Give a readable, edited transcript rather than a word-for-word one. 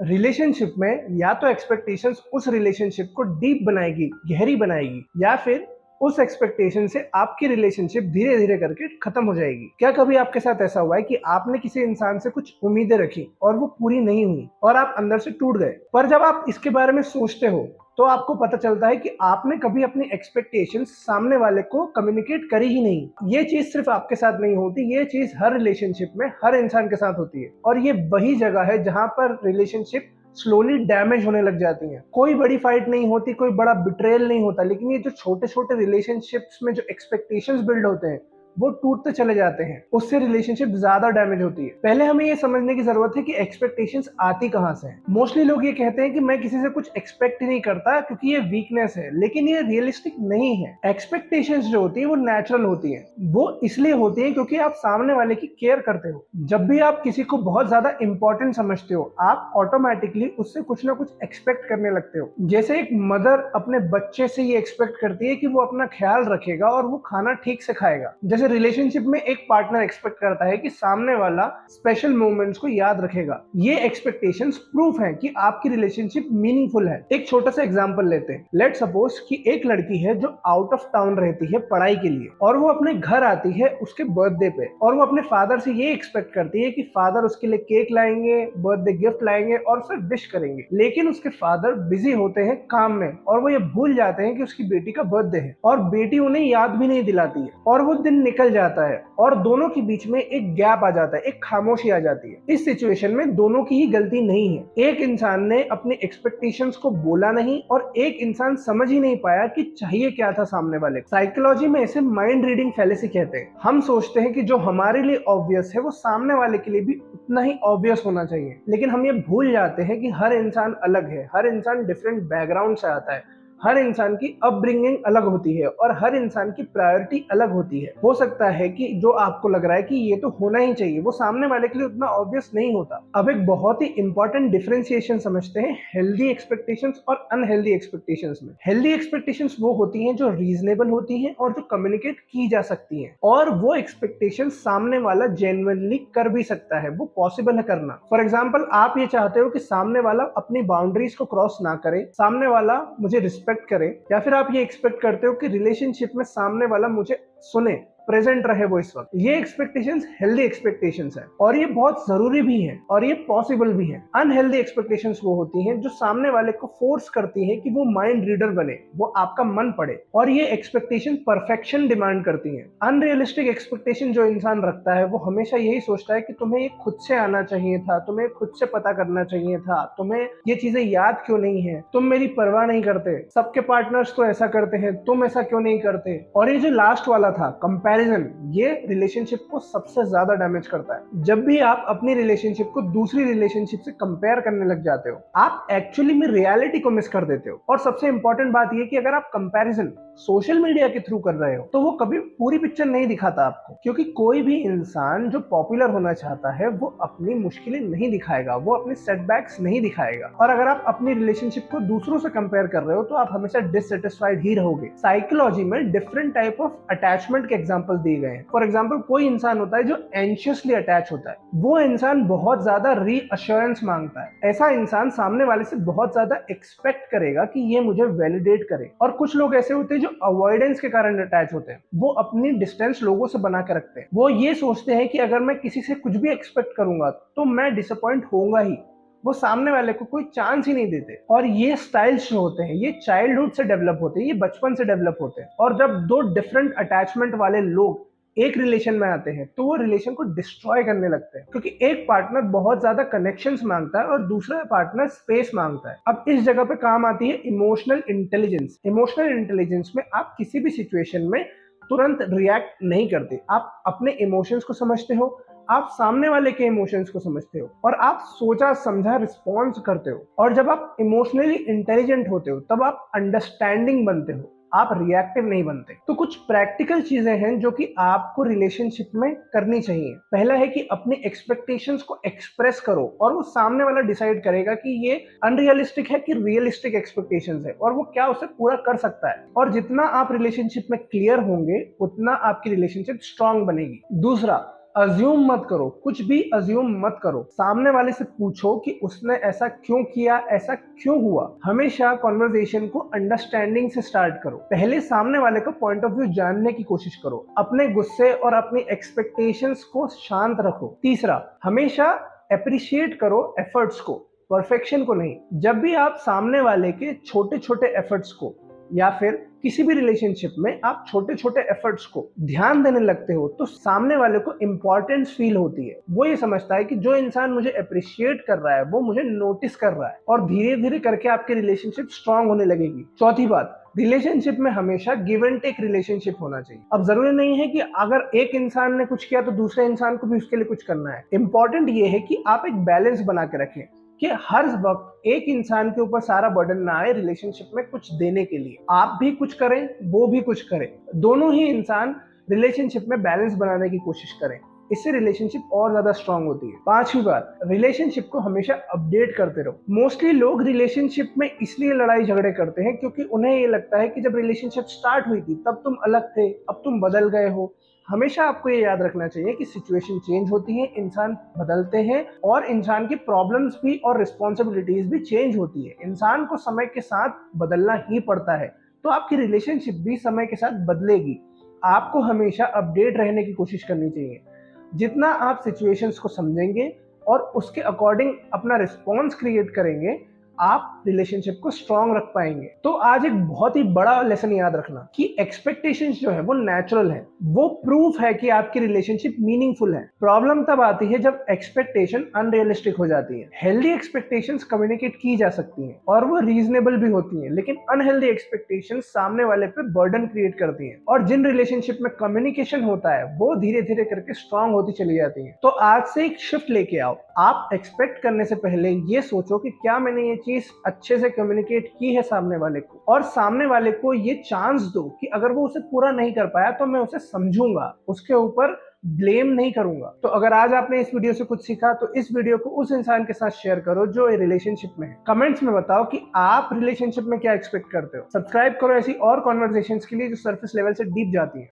Relationship में या तो एक्सपेक्टेशंस उस रिलेशनशिप को डीप बनाएगी, गहरी बनाएगी, या फिर उस एक्सपेक्टेशन से आपकी रिलेशनशिप धीरे धीरे करके खत्म हो जाएगी। क्या कभी आपके साथ ऐसा हुआ है कि आपने किसी इंसान से कुछ उम्मीदें रखी और वो पूरी नहीं हुई और आप अंदर से टूट गए, पर जब आप इसके बारे में सोचते हो तो आपको पता चलता है कि आपने कभी अपनी एक्सपेक्टेशंस सामने वाले को कम्युनिकेट करी ही नहीं। ये चीज सिर्फ आपके साथ नहीं होती, ये चीज हर रिलेशनशिप में हर इंसान के साथ होती है, और ये वही जगह है जहां पर रिलेशनशिप स्लोली डैमेज होने लग जाती हैं। कोई बड़ी फाइट नहीं होती, कोई बड़ा बिट्रेयल नहीं होता, लेकिन ये जो छोटे छोटे रिलेशनशिप्स में जो एक्सपेक्टेशंस बिल्ड होते हैं वो टूटते चले जाते हैं, उससे रिलेशनशिप ज्यादा डैमेज होती है। पहले हमें ये समझने की जरूरत है कि एक्सपेक्टेशंस आती कहां से हैं। मोस्टली लोग ये कहते हैं कि मैं किसी से कुछ एक्सपेक्ट ही नहीं करता क्योंकि ये वीकनेस है, लेकिन ये रियलिस्टिक नहीं है। एक्सपेक्टेशंस जो होती है वो नेचुरल होती है, वो इसलिए होती है क्योंकि आप सामने वाले की केयर करते हो। जब भी आप किसी को बहुत ज्यादा इंपॉर्टेंट समझते हो, आप ऑटोमेटिकली उससे कुछ ना कुछ एक्सपेक्ट करने लगते हो। जैसे एक मदर अपने बच्चे से ये एक्सपेक्ट करती है कि वो अपना ख्याल रखेगा और वो खाना ठीक से खाएगा। जैसे रिलेशनशिप में एक पार्टनर एक्सपेक्ट करता है कि सामने वाला स्पेशल मोमेंट्स को याद रखेगा। ये एक्सपेक्टेशंस प्रूफ है कि आपकी रिलेशनशिप मीनिंगफुल है। एक छोटा सा एग्जांपल लेते हैं। लेट्स सपोज कि एक लड़की है जो आउट ऑफ टाउन रहती है पढ़ाई के लिए, और वो अपने घर आती है उसके बर्थडे पे, और वो अपने फादर से ये एक्सपेक्ट करती है कि फादर उसके लिए केक लाएंगे, बर्थडे गिफ्ट लाएंगे और उसे विश करेंगे। लेकिन उसके फादर बिजी होते हैं काम में, और वो ये भूल जाते हैं कि उसकी बेटी का बर्थडे है, और बेटी उन्हें याद भी नहीं दिलाती है, और वो दिन निकल जाता है और दोनों के बीच में एक गैप आ जाता है, एक खामोशी आ जाती है। इस सिचुएशन में दोनों की ही गलती नहीं है। एक इंसान ने अपने एक्सपेक्टेशंस को बोला नहीं, और एक इंसान समझ ही नहीं पाया कि चाहिए क्या था सामने वाले। साइकोलॉजी में इसे माइंड रीडिंग फैलेसी कहते हैं। हम सोचते हैं कि जो हमारे लिए ऑब्वियस है वो सामने वाले के लिए भी उतना ही ऑब्वियस होना चाहिए, लेकिन हम ये भूल जाते हैं कि हर इंसान अलग है, हर इंसान डिफरेंट बैकग्राउंड से आता है, हर इंसान की अपब्रिंगिंग अलग होती है, और हर इंसान की प्रायोरिटी अलग होती है। हो सकता है कि जो आपको लग रहा है कि ये तो होना ही चाहिए, वो सामने वाले के लिए उतना ऑब्वियस नहीं होता। अब एक बहुत ही इंपॉर्टेंट डिफरेंशिएशन समझते हैं हेल्दी एक्सपेक्टेशंस और अनहेल्दी एक्सपेक्टेशंस में। हेल्दी एक्सपेक्टेशंस वो होती हैं जो रीजनेबल होती हैं और जो कम्युनिकेट की जा सकती हैं, और वो एक्सपेक्टेशंस सामने वाला जेन्युइनली कर भी सकता है, वो पॉसिबल है करना। फॉर एग्जाम्पल, आप ये चाहते हो कि सामने वाला अपनी बाउंड्रीज को क्रॉस ना करे, सामने वाला मुझे रिस्पेक्ट करे, या फिर आप ये एक्सपेक्ट करते हो कि रिलेशनशिप में सामने वाला मुझे सुने, प्रेजेंट रहे वो इस वक्त। ये एक्सपेक्टेशंस हेल्दी एक्सपेक्टेशंस है, और ये बहुत जरूरी भी है, और ये पॉसिबल भी है। अनहेल्दी एक्सपेक्टेशंस वो होती हैं जो सामने वाले को फोर्स करती हैं कि वो माइंड रीडर बने, वो आपका मन पढ़े, और ये एक्सपेक्टेशन परफेक्शन डिमांड करती हैं। अनरियलिस्टिक एक्सपेक्टेशन जो इंसान रखता है वो हमेशा यही सोचता है कि तुम्हें ये खुद से आना चाहिए था, तुम्हें खुद से पता करना चाहिए था, तुम्हें ये चीजें याद क्यों नहीं है, तुम मेरी परवाह नहीं करते, सबके पार्टनर्स तो ऐसा करते हैं, तुम ऐसा क्यों नहीं करते। और ये जो लास्ट वाला था कंपैरिजन, ये रिलेशनशिप को सबसे ज्यादा डैमेज करता है। जब भी आप अपनी रिलेशनशिप को दूसरी रिलेशनशिप से कंपेयर करने लग जाते हो, आप एक्चुअली में रियलिटी को मिस कर देते हो। और सबसे इंपॉर्टेंट बात यह कि अगर आप कंपैरिजन सोशल मीडिया के थ्रू कर रहे हो तो वो कभी पूरी पिक्चर नहीं दिखाता आपको, क्योंकि कोई भी इंसान जो पॉपुलर होना चाहता है वो अपनी मुश्किलें नहीं दिखाएगा, वो अपने सेटबैक्स नहीं दिखाएगा। और अगर आप अपनी रिलेशनशिप को दूसरों से कंपेयर कर रहे हो तो आप हमेशा डिससेटिस्फाइड ही रहोगे। साइकोलॉजी में डिफरेंट टाइप ऑफ अटैचमेंट के एग्जांपल दिए गए हैं। फॉर एग्जांपल, कोई इंसान होता है जो एंशियसली अटैच होता है, वो इंसान बहुत ज्यादा रीअश्योरेंस मांगता है। ऐसा इंसान सामने वाले से बहुत ज्यादा एक्सपेक्ट करेगा कि ये मुझे वैलिडेट करे। और कुछ लोग ऐसे होते हैं जो अवॉइडेंस के कारण अटैच होते हैं, वो अपनी डिस्टेंस लोगों से बना के रखते हैं। वो ये सोचते हैं कि अगर मैं किसी से कुछ भी एक्सपेक्ट करूंगा तो मैं डिसअपॉइंट होऊंगा ही, वो सामने वाले को कोई चांस ही नहीं देते। और ये स्टाइल्स जो होते हैं ये चाइल्डहुड से डेवलप होते हैं, ये बचपन से डेवलप होते हैं। और जब दो डिफरेंट अटैचमेंट वाले लोग एक रिलेशन में आते हैं तो वो रिलेशन को डिस्ट्रॉय करने लगते हैं, क्योंकि एक पार्टनर बहुत ज्यादा कनेक्शंस मांगता है और दूसरा पार्टनर स्पेस मांगता है। अब इस जगह पे काम आती है इमोशनल इंटेलिजेंस। इमोशनल इंटेलिजेंस में आप किसी भी सिचुएशन में तुरंत रिएक्ट नहीं करते, आप अपने इमोशंस को समझते हो, आप सामने वाले के इमोशंस को समझते हो, और आप सोचा समझा रिस्पॉन्स करते हो। और जब आप इमोशनली इंटेलिजेंट होते हो तब आप अंडरस्टैंडिंग बनते हो, आप रिएक्टिव नहीं बनते। तो कुछ प्रैक्टिकल चीजें हैं जो कि आपको रिलेशनशिप में करनी चाहिए। पहला है कि अपने एक्सपेक्टेशंस को एक्सप्रेस करो, और वो सामने वाला डिसाइड करेगा कि ये अनरियलिस्टिक है कि रियलिस्टिक एक्सपेक्टेशंस है, और वो क्या उसे पूरा कर सकता है। और जितना आप रिलेशनशिप में क्लियर होंगे उतना आपकी रिलेशनशिप स्ट्रांग बनेगी। दूसरा, अज्यूम मत करो, कुछ भी अज्यूम मत करो। सामने वाले से पूछो कि उसने ऐसा क्यों किया, ऐसा क्यों हुआ। हमेशा कॉन्वर्सेशन को अंडरस्टैंडिंग से स्टार्ट करो। पहले सामने वाले को पॉइंट ऑफ व्यू जानने की कोशिश करो। अपने गुस्से और अपनी एक्सपेक्टेशंस को शांत रखो। तीसरा, हमेशा अप्रिशिएट करो एफर्ट्स को, परफेक्शन को नहीं। जब भी आप सामने वाले के छोटे छोटे एफर्ट्स को या फिर किसी भी रिलेशनशिप में आप छोटे छोटे एफर्ट्स को ध्यान देने लगते हो तो सामने वाले को इंपॉर्टेंस फील होती है। वो ये समझता है कि जो इंसान मुझे अप्रिशिएट कर रहा है वो मुझे नोटिस कर रहा है, और धीरे धीरे करके आपकी रिलेशनशिप स्ट्रांग होने लगेगी। चौथी बात, रिलेशनशिप में हमेशा गिव एंड टेक रिलेशनशिप होना चाहिए। अब जरूरी नहीं है कि अगर एक इंसान ने कुछ किया तो दूसरे इंसान को भी उसके लिए कुछ करना है। इंपॉर्टेंट ये है कि आप एक बैलेंस बना के रखें कि हर वक्त एक इंसान के ऊपर सारा बर्डन ना आए रिलेशनशिप में कुछ देने के लिए। आप भी कुछ करें, वो भी कुछ करें, दोनों ही इंसान रिलेशनशिप में बैलेंस बनाने की कोशिश करें। इससे रिलेशनशिप और ज्यादा स्ट्रांग होती है। पांचवी बात, रिलेशनशिप को हमेशा अपडेट करते रहो। मोस्टली लोग रिलेशनशिप में इसलिए लड़ाई झगड़े करते हैं क्योंकि उन्हें ये लगता है कि जब रिलेशनशिप स्टार्ट हुई थी तब तुम अलग थे, अब तुम बदल गए हो। हमेशा आपको ये याद रखना चाहिए कि सिचुएशन चेंज होती है, इंसान बदलते हैं, और इंसान की प्रॉब्लम्स भी और रिस्पॉन्सिबिलिटीज भी चेंज होती है। इंसान को समय के साथ बदलना ही पड़ता है, तो आपकी रिलेशनशिप भी समय के साथ बदलेगी। आपको हमेशा अपडेट रहने की कोशिश करनी चाहिए। जितना आप सिचुएशंस को समझेंगे और उसके अकॉर्डिंग अपना रिस्पॉन्स क्रिएट करेंगे, आप रिलेशनशिप को स्ट्रांग रख पाएंगे। तो आज एक बहुत ही बड़ा लेसन याद रखना कि एक्सपेक्टेशंस जो है वो नेचुरल है, वो प्रूफ है कि आपकी रिलेशनशिप मीनिंगफुल है। प्रॉब्लम तब आती है जब एक्सपेक्टेशन अनरियलिस्टिक हो जाती है। हेल्दी एक्सपेक्टेशंस कम्युनिकेट की जा सकती हैं और वो रीजनेबल भी होती हैं, लेकिन अनहेल्दी एक्सपेक्टेशंस सामने वाले पे बर्डन क्रिएट करती हैं। और जिन रिलेशनशिप में कम्युनिकेशन होता है वो धीरे धीरे करके स्ट्रांग होती चली जाती है। तो आज से एक शिफ्ट लेके आओ। आप एक्सपेक्ट करने से पहले ये सोचो कि क्या मैंने ये चीज अच्छे से कम्युनिकेट की है सामने वाले को, और सामने वाले को ये चांस दो कि अगर वो उसे पूरा नहीं कर पाया तो मैं उसे समझूंगा, उसके ऊपर ब्लेम नहीं करूंगा। तो अगर आज आपने इस वीडियो से कुछ सीखा तो इस वीडियो को उस इंसान के साथ शेयर करो जो रिलेशनशिप में है। कमेंट्स में बताओ कि आप रिलेशनशिप में क्या एक्सपेक्ट करते हो। सब्सक्राइब करो ऐसी और कॉन्वर्सेशंस के लिए जो सरफेस लेवल से डीप जाती है।